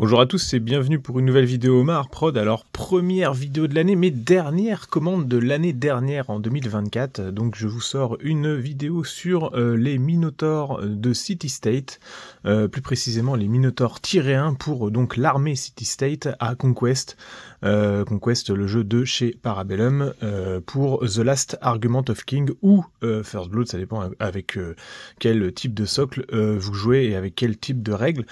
Bonjour à tous et bienvenue pour une nouvelle vidéo Omar Prod. Alors première vidéo de l'année mais dernière commande de l'année dernière en 2024. Donc je vous sors une vidéo sur les Minotaurs de City State, plus précisément les Minotaurs -1 pour donc l'armée City State à Conquest. Conquest, le jeu de chez Parabellum, pour The Last Argument of King ou First Blood, ça dépend avec quel type de socle vous jouez et avec quel type de règles.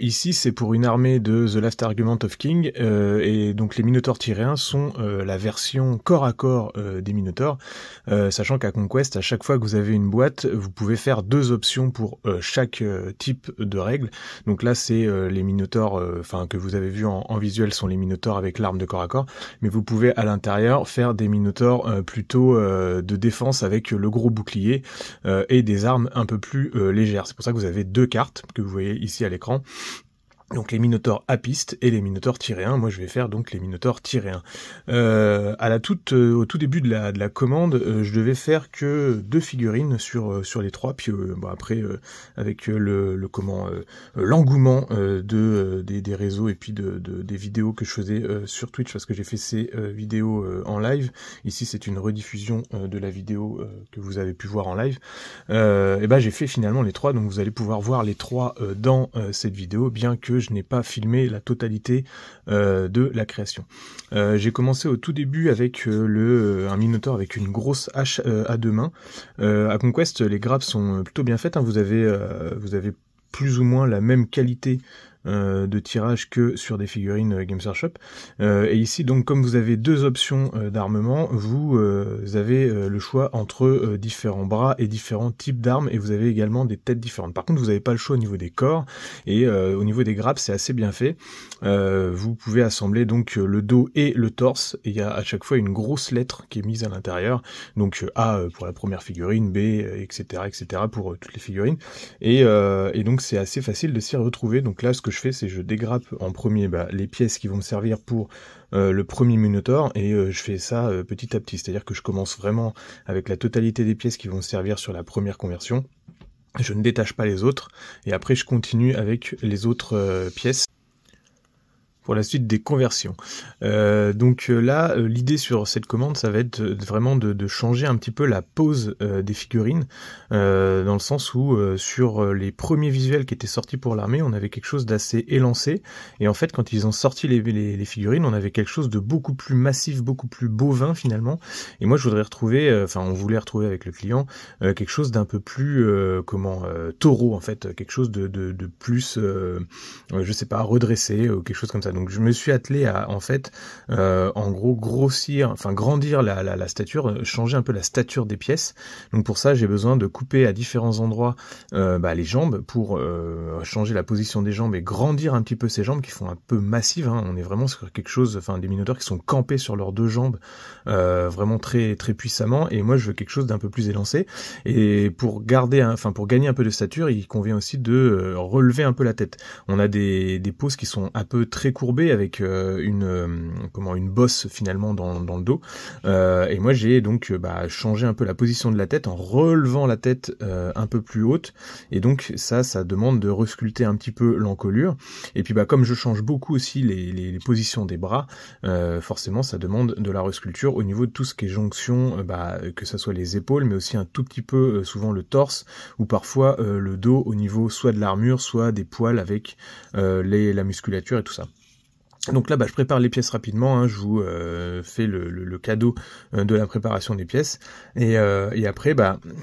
Ici c'est pour une armée de The Last Argument of King, et donc les Minotaurs -1 sont la version corps à corps des Minotaurs, sachant qu'à Conquest, à chaque fois que vous avez une boîte, vous pouvez faire deux options pour chaque type de règle. Donc là c'est les Minotaurs, que vous avez vu en visuel sont les Minotaurs avec l'arme de corps à corps, mais vous pouvez à l'intérieur faire des Minotaurs plutôt de défense avec le gros bouclier et des armes un peu plus légères. C'est pour ça que vous avez deux cartes que vous voyez ici à l'écran. Donc les Minotaurs à piste et les Minotaurs -1. Moi je vais faire donc les Minotaurs -1. Au tout début de la commande, je devais faire que deux figurines sur les trois. Puis après avec l'engouement des réseaux et puis des vidéos que je faisais sur Twitch, parce que j'ai fait ces vidéos en live. Ici c'est une rediffusion de la vidéo que vous avez pu voir en live. J'ai fait finalement les trois, donc vous allez pouvoir voir les trois dans cette vidéo, bien que je n'ai pas filmé la totalité de la création. J'ai commencé au tout début avec un Minotaur avec une grosse hache à deux mains. À Conquest, les grappes sont plutôt bien faites, hein. Vous avez plus ou moins la même qualité de tirage que sur des figurines Games Workshop. Et ici, donc, comme vous avez deux options d'armement, vous avez le choix entre différents bras et différents types d'armes, et vous avez également des têtes différentes. Par contre, vous n'avez pas le choix au niveau des corps, et au niveau des grappes, c'est assez bien fait. Vous pouvez assembler donc le dos et le torse, et il y a à chaque fois une grosse lettre qui est mise à l'intérieur, donc A pour la première figurine, B, etc., pour toutes les figurines, et donc c'est assez facile de s'y retrouver. Donc là, ce que je fais, c'est je dégrappe en premier les pièces qui vont me servir pour le premier Minotaur, et je fais ça petit à petit, c'est-à-dire que je commence vraiment avec la totalité des pièces qui vont me servir sur la première conversion. Je ne détache pas les autres, et après je continue avec les autres pièces pour la suite des conversions. Là, l'idée sur cette commande, ça va être vraiment de changer un petit peu la pose des figurines, dans le sens où sur les premiers visuels qui étaient sortis pour l'armée, on avait quelque chose d'assez élancé, et en fait quand ils ont sorti les figurines, on avait quelque chose de beaucoup plus massif, beaucoup plus bovin finalement, et moi je voudrais retrouver, on voulait retrouver avec le client, quelque chose d'un peu plus, taureau en fait, quelque chose de plus, je sais pas, redressé, ou quelque chose comme ça. Donc je me suis attelé à, en fait, en gros, grandir la stature, changer un peu la stature des pièces. Donc pour ça, j'ai besoin de couper à différents endroits les jambes pour changer la position des jambes et grandir un petit peu ces jambes qui font un peu massives, hein. On est vraiment sur quelque chose, des Minotaurs qui sont campés sur leurs deux jambes, vraiment très très puissamment. Et moi, je veux quelque chose d'un peu plus élancé. Et pour gagner un peu de stature, il convient aussi de relever un peu la tête. On a des poses qui sont un peu très courbées, avec une bosse finalement dans le dos, et moi j'ai donc changé un peu la position de la tête en relevant la tête un peu plus haute, et donc ça demande de resculpter un petit peu l'encolure, et puis comme je change beaucoup aussi les positions des bras, forcément ça demande de la resculpture au niveau de tout ce qui est jonction, que ça soit les épaules, mais aussi un tout petit peu souvent le torse, ou parfois le dos au niveau soit de l'armure, soit des poils avec la musculature et tout ça. Donc là, je prépare les pièces rapidement, hein. Je vous fais le cadeau de la préparation des pièces, et après,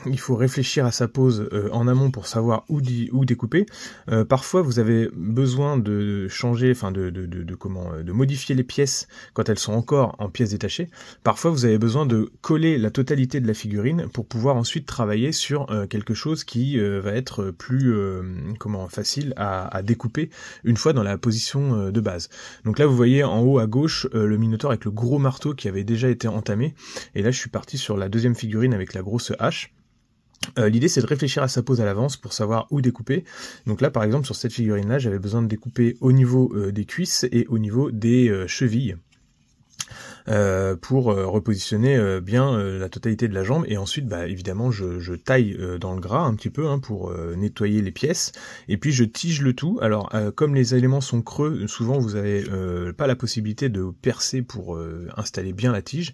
il faut réfléchir à sa pose en amont pour savoir où découper. Parfois, vous avez besoin de changer, de modifier les pièces quand elles sont encore en pièces détachées. Parfois, vous avez besoin de coller la totalité de la figurine pour pouvoir ensuite travailler sur quelque chose qui va être plus facile à découper une fois dans la position de base. Donc là, vous voyez en haut à gauche le Minotaur avec le gros marteau qui avait déjà été entamé. Et là, je suis parti sur la deuxième figurine avec la grosse hache. L'idée, c'est de réfléchir à sa pose à l'avance pour savoir où découper. Donc là, par exemple, sur cette figurine-là, j'avais besoin de découper au niveau des cuisses et au niveau des chevilles. pour repositionner bien la totalité de la jambe. Et ensuite, bah, évidemment, je taille dans le gras un petit peu pour nettoyer les pièces. Et puis je tige le tout. Alors, comme les éléments sont creux, souvent vous avez pas la possibilité de percer pour installer bien la tige.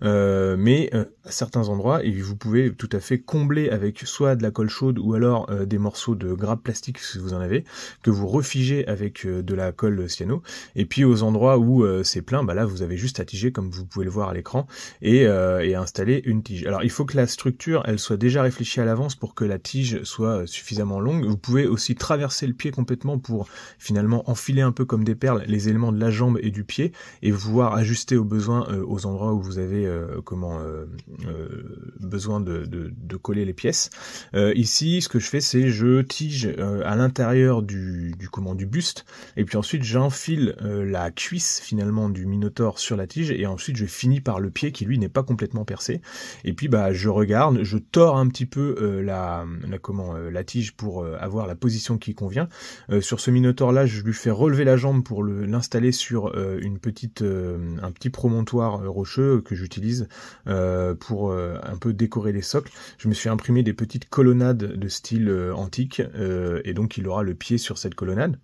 Mais à certains endroits, et vous pouvez tout à fait combler avec soit de la colle chaude ou alors des morceaux de grappe plastique si vous en avez, que vous refigez avec de la colle cyano. Et puis aux endroits où c'est plein, bah là vous avez juste à tiger comme vous pouvez le voir à l'écran et installer une tige. Alors il faut que la structure elle soit déjà réfléchie à l'avance pour que la tige soit suffisamment longue. Vous pouvez aussi traverser le pied complètement pour finalement enfiler un peu comme des perles les éléments de la jambe et du pied et pouvoir ajuster au besoin aux endroits où vous avez besoin de coller les pièces. Ici, ce que je fais, c'est je tige à l'intérieur du buste, et puis ensuite j'enfile la cuisse finalement du Minotaure sur la tige, et ensuite je finis par le pied qui lui n'est pas complètement percé. Et puis bah je regarde, je tords un petit peu la tige pour avoir la position qui convient. Sur ce Minotaure là, je lui fais relever la jambe pour l'installer sur un petit promontoire rocheux que j'utilise pour un peu décorer les socles. Je me suis imprimé des petites colonnades de style antique et donc il aura le pied sur cette colonnade.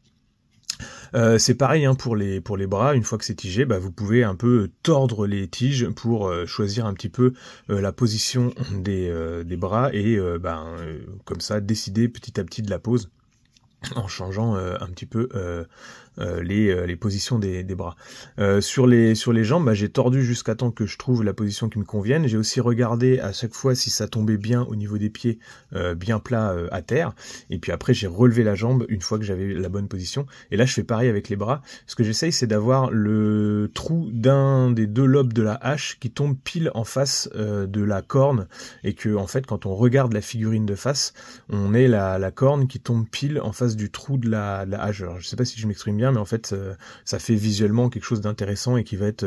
C'est pareil hein, pour les bras, une fois que c'est tigé, bah, vous pouvez un peu tordre les tiges pour choisir un petit peu la position des bras et comme ça décider petit à petit de la pose en changeant un petit peu les positions des bras. Sur les jambes, bah, j'ai tordu jusqu'à temps que je trouve la position qui me convienne. J'ai aussi regardé à chaque fois si ça tombait bien au niveau des pieds, bien plat à terre. Et puis après, j'ai relevé la jambe une fois que j'avais la bonne position. Et là, je fais pareil avec les bras. Ce que j'essaye, c'est d'avoir le trou d'un des deux lobes de la hache qui tombe pile en face de la corne. Et que, en fait, quand on regarde la figurine de face, on est la corne qui tombe pile en face du trou de la hache. Alors, je sais pas si je m'exprime bien, mais en fait ça fait visuellement quelque chose d'intéressant et qui va être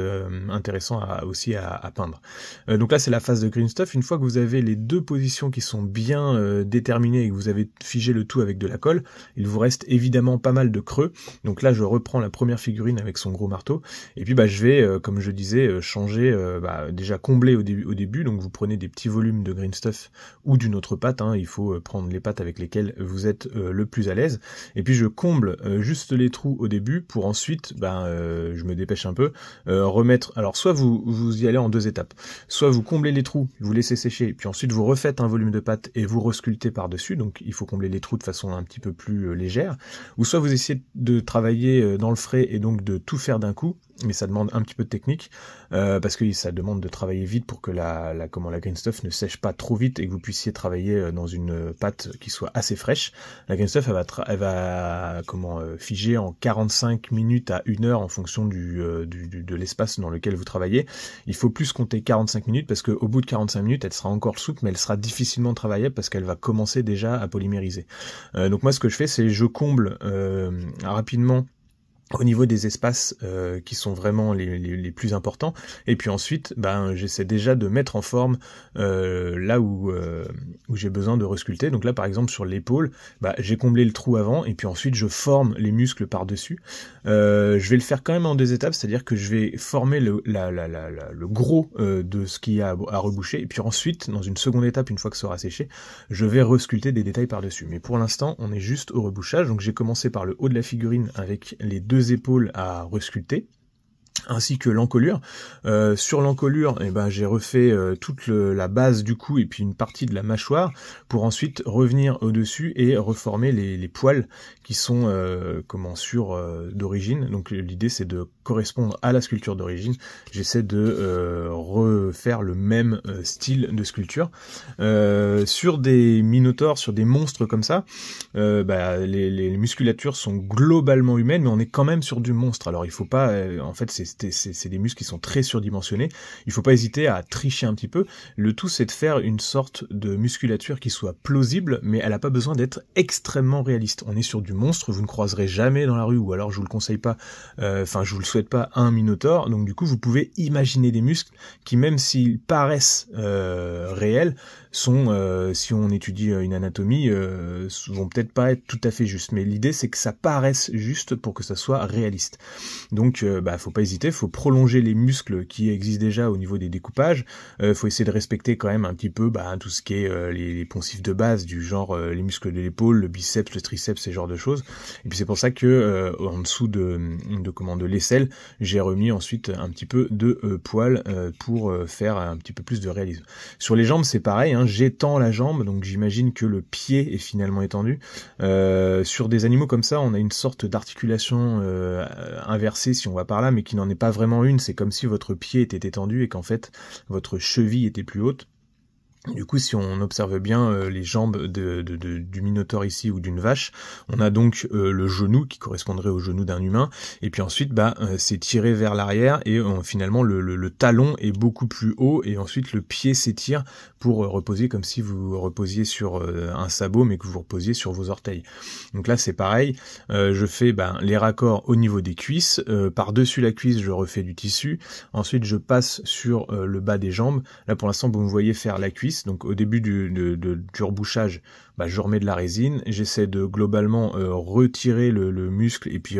intéressant aussi à peindre. Donc là c'est la phase de green stuff. Une fois que vous avez les deux positions qui sont bien déterminées et que vous avez figé le tout avec de la colle, il vous reste évidemment pas mal de creux. Donc là je reprends la première figurine avec son gros marteau et puis bah je vais comme je disais changer, déjà combler au début. Donc vous prenez des petits volumes de green stuff ou d'une autre pâte, hein. Il faut prendre les pâtes avec lesquelles vous êtes le plus à l'aise. Et puis je comble juste les trous au début pour ensuite, je me dépêche un peu, remettre. Alors soit vous y allez en deux étapes, soit vous comblez les trous, vous laissez sécher, puis ensuite vous refaites un volume de pâte et vous resculptez par-dessus, donc il faut combler les trous de façon un petit peu plus légère, ou soit vous essayez de travailler dans le frais et donc de tout faire d'un coup, mais ça demande un petit peu de technique, parce que ça demande de travailler vite pour que la green stuff ne sèche pas trop vite et que vous puissiez travailler dans une pâte qui soit assez fraîche. La green stuff elle va figer en 45 minutes à 1 heure en fonction de l'espace dans lequel vous travaillez. Il faut plus compter 45 minutes parce qu'au bout de 45 minutes elle sera encore souple, mais elle sera difficilement travaillable parce qu'elle va commencer déjà à polymériser. Donc moi ce que je fais, c'est je comble rapidement au niveau des espaces qui sont vraiment les plus importants, et puis ensuite j'essaie déjà de mettre en forme là où j'ai besoin de resculpter. Donc là par exemple sur l'épaule, j'ai comblé le trou avant et puis ensuite je forme les muscles par dessus. Je vais le faire quand même en deux étapes, c'est-à-dire que je vais former le gros de ce qu'il y a à reboucher, et puis ensuite dans une seconde étape, une fois que ça aura séché, je vais resculpter des détails par dessus. Mais pour l'instant on est juste au rebouchage. Donc j'ai commencé par le haut de la figurine avec les deux épaules à resculpter, ainsi que l'encolure. Sur l'encolure, j'ai refait toute la base du cou et puis une partie de la mâchoire pour ensuite revenir au-dessus et reformer les poils qui sont d'origine. Donc l'idée c'est de correspondre à la sculpture d'origine. J'essaie de refaire le même style de sculpture. Sur des minotaures, sur des monstres comme ça, les musculatures sont globalement humaines, mais on est quand même sur du monstre. Alors il faut pas, en fait c'est des muscles qui sont très surdimensionnés. Il faut pas hésiter à tricher un petit peu. Le tout c'est de faire une sorte de musculature qui soit plausible, mais elle a pas besoin d'être extrêmement réaliste. On est sur du monstre, vous ne croiserez jamais dans la rue, ou alors je vous le conseille pas, je vous le souhaite pas, un minotaure. Donc du coup vous pouvez imaginer des muscles qui, même s'ils paraissent réels, sont, si on étudie une anatomie, vont peut-être pas être tout à fait justes. Mais l'idée c'est que ça paraisse juste pour que ça soit réaliste. Donc faut pas hésiter profiter, faut prolonger les muscles qui existent déjà au niveau des découpages, faut essayer de respecter quand même un petit peu tout ce qui est les poncifs de base, du genre les muscles de l'épaule, le biceps, le triceps, ces genres de choses. Et puis c'est pour ça que en dessous de l'aisselle, j'ai remis ensuite un petit peu de poil pour faire un petit peu plus de réalisme. Sur les jambes, c'est pareil, hein, j'étends la jambe, donc j'imagine que le pied est finalement étendu. Sur des animaux comme ça, on a une sorte d'articulation inversée, si on va par là, mais qui n'en est pas vraiment une. C'est comme si votre pied était étendu et qu'en fait, votre cheville était plus haute. Du coup, si on observe bien les jambes du minotaure ici ou d'une vache, on a donc le genou qui correspondrait au genou d'un humain, et puis ensuite c'est tiré vers l'arrière et finalement le talon est beaucoup plus haut et ensuite le pied s'étire pour reposer comme si vous reposiez sur un sabot mais que vous reposiez sur vos orteils. Donc là c'est pareil, je fais les raccords au niveau des cuisses, par-dessus la cuisse je refais du tissu, ensuite je passe sur le bas des jambes. Là pour l'instant vous me voyez faire la cuisse. Donc au début du rebouchage, je remets de la résine, j'essaie de globalement retirer le muscle et puis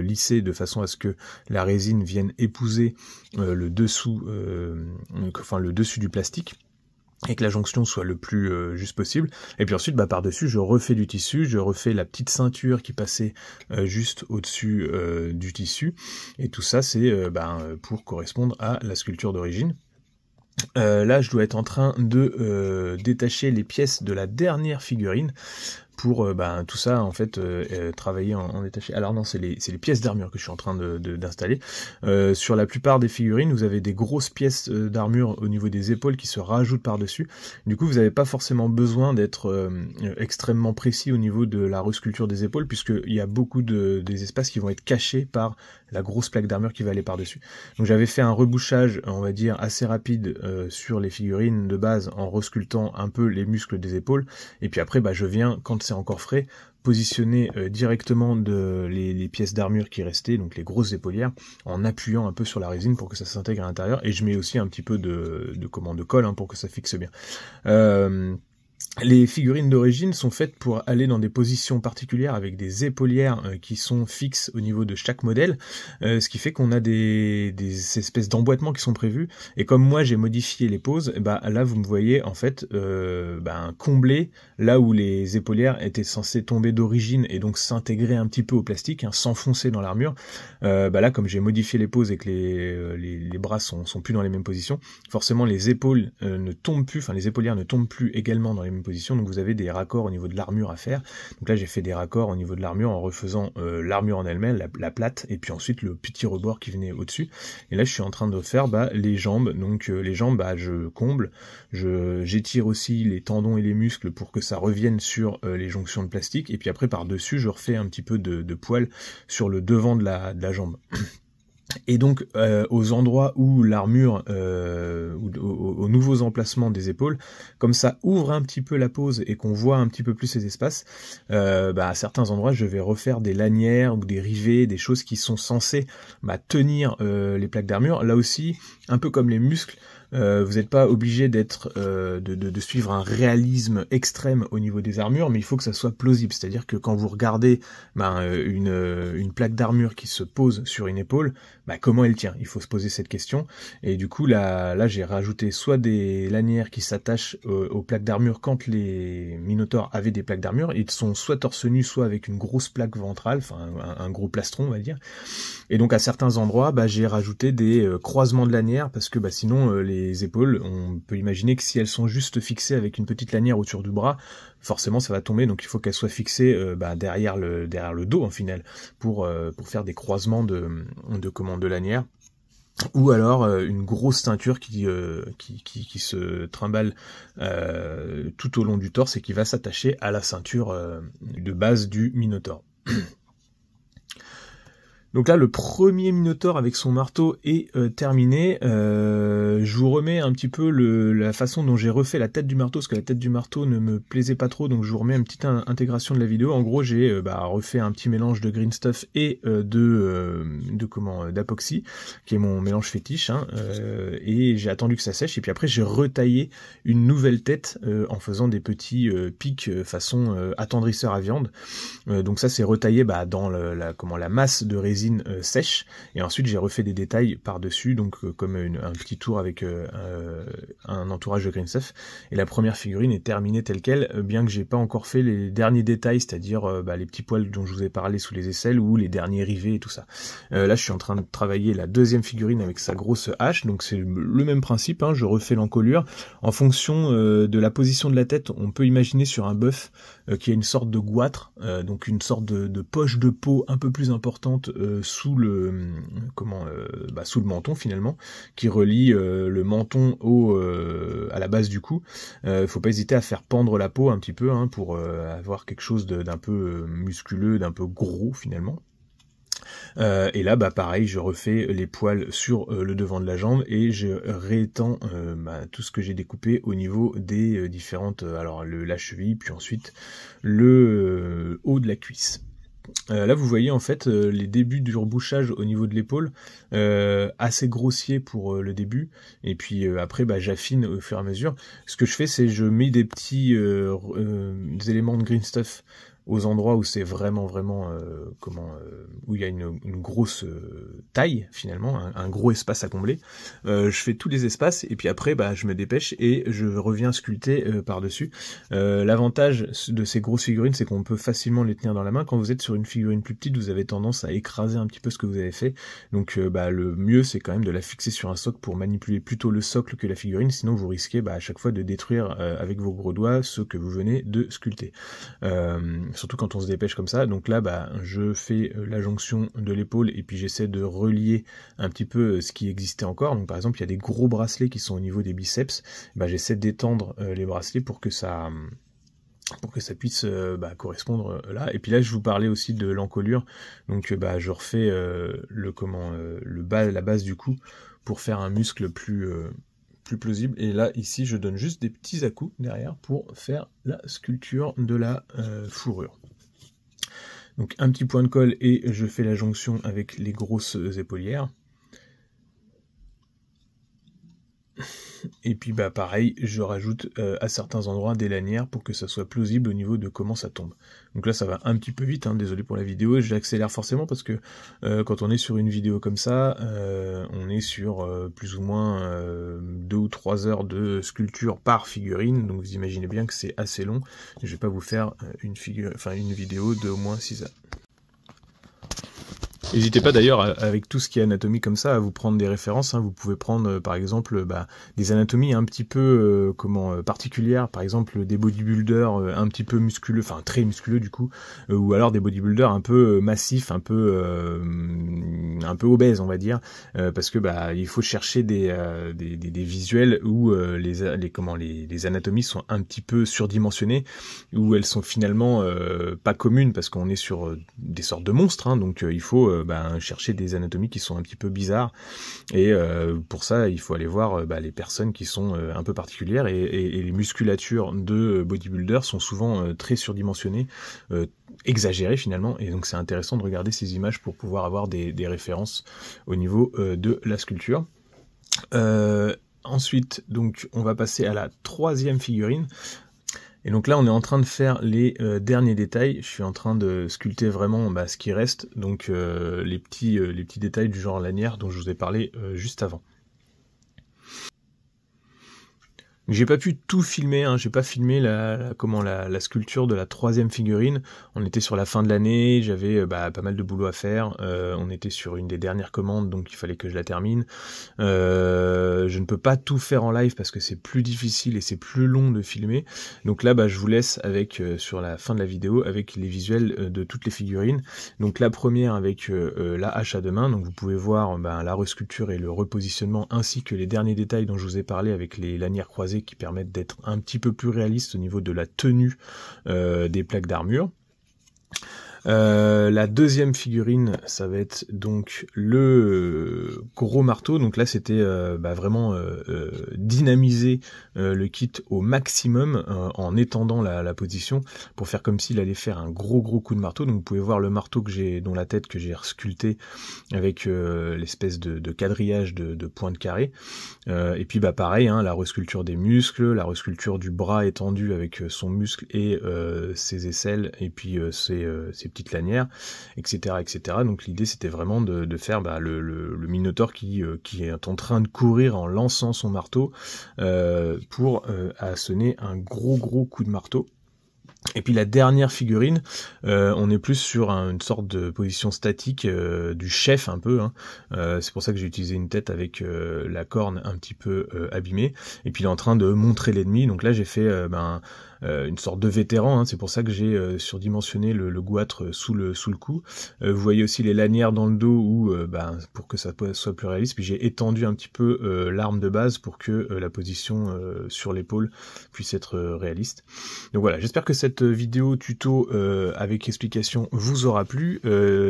lisser de façon à ce que la résine vienne épouser le dessous du plastique, et que la jonction soit le plus juste possible. Et puis ensuite, par-dessus, je refais du tissu, je refais la petite ceinture qui passait juste au-dessus du tissu, et tout ça c'est pour correspondre à la sculpture d'origine. Là, je dois être en train de détacher les pièces de la dernière figurine pour tout ça en fait travailler en détaché. Alors non, c'est les pièces d'armure que je suis en train d'installer. Sur la plupart des figurines, vous avez des grosses pièces d'armure au niveau des épaules qui se rajoutent par-dessus. Du coup, vous n'avez pas forcément besoin d'être extrêmement précis au niveau de la resculpture des épaules, puisqu'il y a beaucoup des espaces qui vont être cachés par la grosse plaque d'armure qui va aller par-dessus. Donc j'avais fait un rebouchage, on va dire, assez rapide sur les figurines de base en resculptant un peu les muscles des épaules, et puis après je viens, quand c'est encore frais, positionner directement les pièces d'armure qui restaient, donc les grosses épaulières, en appuyant un peu sur la résine pour que ça s'intègre à l'intérieur, et je mets aussi un petit peu de colle pour que ça fixe bien. Les figurines d'origine sont faites pour aller dans des positions particulières avec des épaulières qui sont fixes au niveau de chaque modèle, ce qui fait qu'on a des espèces d'emboîtements qui sont prévus, et comme moi j'ai modifié les poses, là vous me voyez en fait combler là où les épaulières étaient censées tomber d'origine et donc s'intégrer un petit peu au plastique, s'enfoncer dans l'armure. Là comme j'ai modifié les poses et que les bras sont plus dans les mêmes positions, forcément les épaules ne tombent plus, les épaulières ne tombent plus également dans les mêmes positions, donc vous avez des raccords au niveau de l'armure à faire. Donc là j'ai fait des raccords au niveau de l'armure en refaisant l'armure en elle-même, la plate, et puis ensuite le petit rebord qui venait au-dessus. Et là je suis en train de faire les jambes, donc les jambes je comble, j'étire aussi les tendons et les muscles pour que ça revienne sur les jonctions de plastique, et puis après par-dessus je refais un petit peu de poil sur le devant de la jambe. Et donc aux endroits où l'armure, aux nouveaux emplacements des épaules, comme ça ouvre un petit peu la pose et qu'on voit un petit peu plus ces espaces, à certains endroits je vais refaire des lanières ou des rivets, des choses qui sont censées tenir les plaques d'armure. Là aussi, un peu comme les muscles, vous n'êtes pas obligé d'être de suivre un réalisme extrême au niveau des armures, mais il faut que ça soit plausible. C'est-à-dire que quand vous regardez une plaque d'armure qui se pose sur une épaule, comment elle tient? Il faut se poser cette question. Et du coup là j'ai rajouté soit des lanières qui s'attachent aux plaques d'armure quand les minotaures avaient des plaques d'armure. Ils sont soit torse nu, soit avec une grosse plaque ventrale, un gros plastron on va dire. Et donc à certains endroits j'ai rajouté des croisements de lanières, parce que sinon les épaules, on peut imaginer que si elles sont juste fixées avec une petite lanière autour du bras, forcément ça va tomber, donc il faut qu'elles soient fixées derrière le dos en final, pour faire des croisements de lanières. Ou alors une grosse ceinture qui se trimballe tout au long du torse et qui va s'attacher à la ceinture de base du minotaure. Donc là, le premier minotaure avec son marteau est terminé. Je vous remets un petit peu la façon dont j'ai refait la tête du marteau, parce que la tête du marteau ne me plaisait pas trop, donc je vous remets une petite intégration de la vidéo. En gros, j'ai refait un petit mélange de green stuff et d'apoxy, qui est mon mélange fétiche, et j'ai attendu que ça sèche, et puis après j'ai retaillé une nouvelle tête en faisant des petits pics façon attendrisseur à viande. Donc ça c'est retaillé dans la masse de résine résine sèche, et ensuite j'ai refait des détails par-dessus, donc comme un petit tour avec un entourage de green stuff, et la première figurine est terminée telle quelle, bien que j'ai pas encore fait les derniers détails, c'est-à-dire les petits poils dont je vous ai parlé sous les aisselles, ou les derniers rivets et tout ça. Là je suis en train de travailler la deuxième figurine avec sa grosse hache, donc c'est le même principe, hein, je refais l'encolure. En fonction de la position de la tête, on peut imaginer sur un bœuf qui a une sorte de goitre, donc une sorte de poche de peau un peu plus importante sous le sous le menton finalement, qui relie le menton à la base du cou. Faut pas hésiter à faire pendre la peau un petit peu, hein, pour avoir quelque chose d'un peu musculeux, d'un peu gros finalement. Et là, pareil, je refais les poils sur le devant de la jambe et je réétends tout ce que j'ai découpé au niveau des différentes, la cheville, puis ensuite le haut de la cuisse. Là vous voyez en fait les débuts du rebouchage au niveau de l'épaule, assez grossier pour le début, et puis après j'affine au fur et à mesure. Ce que je fais, c'est je mets des petits des éléments de green stuff aux endroits où c'est vraiment où il y a une grosse taille finalement, un gros espace à combler. Je fais tous les espaces et puis après je me dépêche et je reviens sculpter par-dessus. L'avantage de ces grosses figurines, c'est qu'on peut facilement les tenir dans la main. Quand vous êtes sur une figurine plus petite, vous avez tendance à écraser un petit peu ce que vous avez fait. Donc le mieux, c'est quand même de la fixer sur un socle pour manipuler plutôt le socle que la figurine, sinon vous risquez à chaque fois de détruire avec vos gros doigts ce que vous venez de sculpter. Surtout quand on se dépêche comme ça. Donc là je fais la jonction de l'épaule et puis j'essaie de relier un petit peu ce qui existait encore. Donc par exemple il y a des gros bracelets qui sont au niveau des biceps, j'essaie d'étendre les bracelets pour que ça puisse correspondre là. Et puis là je vous parlais aussi de l'encolure, donc je refais la base du cou pour faire un muscle plus plausible, et là ici je donne juste des petits à-coups derrière pour faire la sculpture de la fourrure. Donc un petit point de colle et je fais la jonction avec les grosses épaulières. Et puis pareil, je rajoute à certains endroits des lanières pour que ça soit plausible au niveau de comment ça tombe. Donc là ça va un petit peu vite, hein, désolé pour la vidéo, j'accélère forcément parce que quand on est sur une vidéo comme ça, on est sur plus ou moins 2 ou 3 heures de sculpture par figurine, donc vous imaginez bien que c'est assez long. Je vais pas vous faire une vidéo de au moins 6 heures. N'hésitez pas d'ailleurs, avec tout ce qui est anatomie comme ça, à vous prendre des références, hein. Vous pouvez prendre par exemple des anatomies un petit peu particulières, par exemple des bodybuilders un petit peu musculeux, enfin très musculeux du coup, ou alors des bodybuilders un peu massifs, un peu obèses on va dire, parce que il faut chercher des visuels où les anatomies sont un petit peu surdimensionnées, où elles sont finalement pas communes parce qu'on est sur des sortes de monstres, hein, donc il faut chercher des anatomies qui sont un petit peu bizarres, et pour ça il faut aller voir les personnes qui sont un peu particulières, et les musculatures de bodybuilders sont souvent très surdimensionnées, exagérées finalement, et donc c'est intéressant de regarder ces images pour pouvoir avoir des références au niveau de la sculpture. Ensuite donc on va passer à la troisième figurine. Et donc là on est en train de faire les derniers détails, je suis en train de sculpter vraiment ce qui reste, donc les petits détails du genre lanière dont je vous ai parlé juste avant. J'ai pas pu tout filmer, hein, j'ai pas filmé la sculpture de la troisième figurine. On était sur la fin de l'année, j'avais pas mal de boulot à faire, on était sur une des dernières commandes, donc il fallait que je la termine. Je ne peux pas tout faire en live parce que c'est plus difficile et c'est plus long de filmer. Donc là je vous laisse avec sur la fin de la vidéo avec les visuels de toutes les figurines. Donc la première avec la hache à deux mains, donc vous pouvez voir la resculpture et le repositionnement ainsi que les derniers détails dont je vous ai parlé avec les lanières croisées qui permettent d'être un petit peu plus réaliste au niveau de la tenue des plaques d'armure. La deuxième figurine, ça va être donc le gros marteau. Donc là c'était vraiment dynamiser le kit au maximum en étendant la position pour faire comme s'il allait faire un gros coup de marteau. Donc vous pouvez voir le marteau dont la tête que j'ai resculpté avec l'espèce de quadrillage de pointes carrées. Et puis pareil, hein, la resculpture des muscles, la resculpture du bras étendu avec son muscle et ses aisselles, et puis ses petites lanières, etc., etc. Donc l'idée c'était vraiment de faire le Minotaure qui est en train de courir en lançant son marteau pour assonner un gros coup de marteau. Et puis la dernière figurine, on est plus sur une sorte de position statique du chef un peu, hein. C'est pour ça que j'ai utilisé une tête avec la corne un petit peu abîmée. Et puis il est en train de montrer l'ennemi. Donc là j'ai fait une sorte de vétéran, hein. C'est pour ça que j'ai surdimensionné le goitre sous le cou. Vous voyez aussi les lanières dans le dos où, pour que ça soit plus réaliste. Puis j'ai étendu un petit peu l'arme de base pour que la position sur l'épaule puisse être réaliste. Donc voilà, j'espère que cette vidéo tuto avec explication vous aura plu.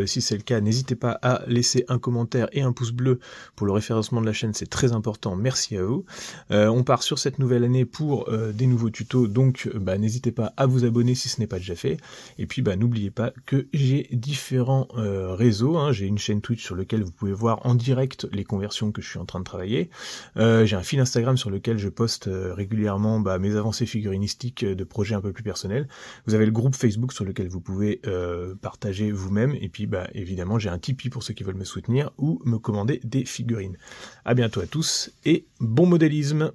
Si c'est le cas, n'hésitez pas à laisser un commentaire et un pouce bleu pour le référencement de la chaîne, c'est très important, merci à vous. On part sur cette nouvelle année pour des nouveaux tutos, donc n'hésitez pas à vous abonner si ce n'est pas déjà fait. Et puis n'oubliez pas que j'ai différents réseaux, hein. J'ai une chaîne Twitch sur laquelle vous pouvez voir en direct les conversions que je suis en train de travailler. J'ai un fil Instagram sur lequel je poste régulièrement mes avancées figurinistiques de projets un peu plus personnels. Vous avez le groupe Facebook sur lequel vous pouvez partager vous-même. Et puis évidemment j'ai un Tipeee pour ceux qui veulent me soutenir ou me commander des figurines. À bientôt à tous et bon modélisme.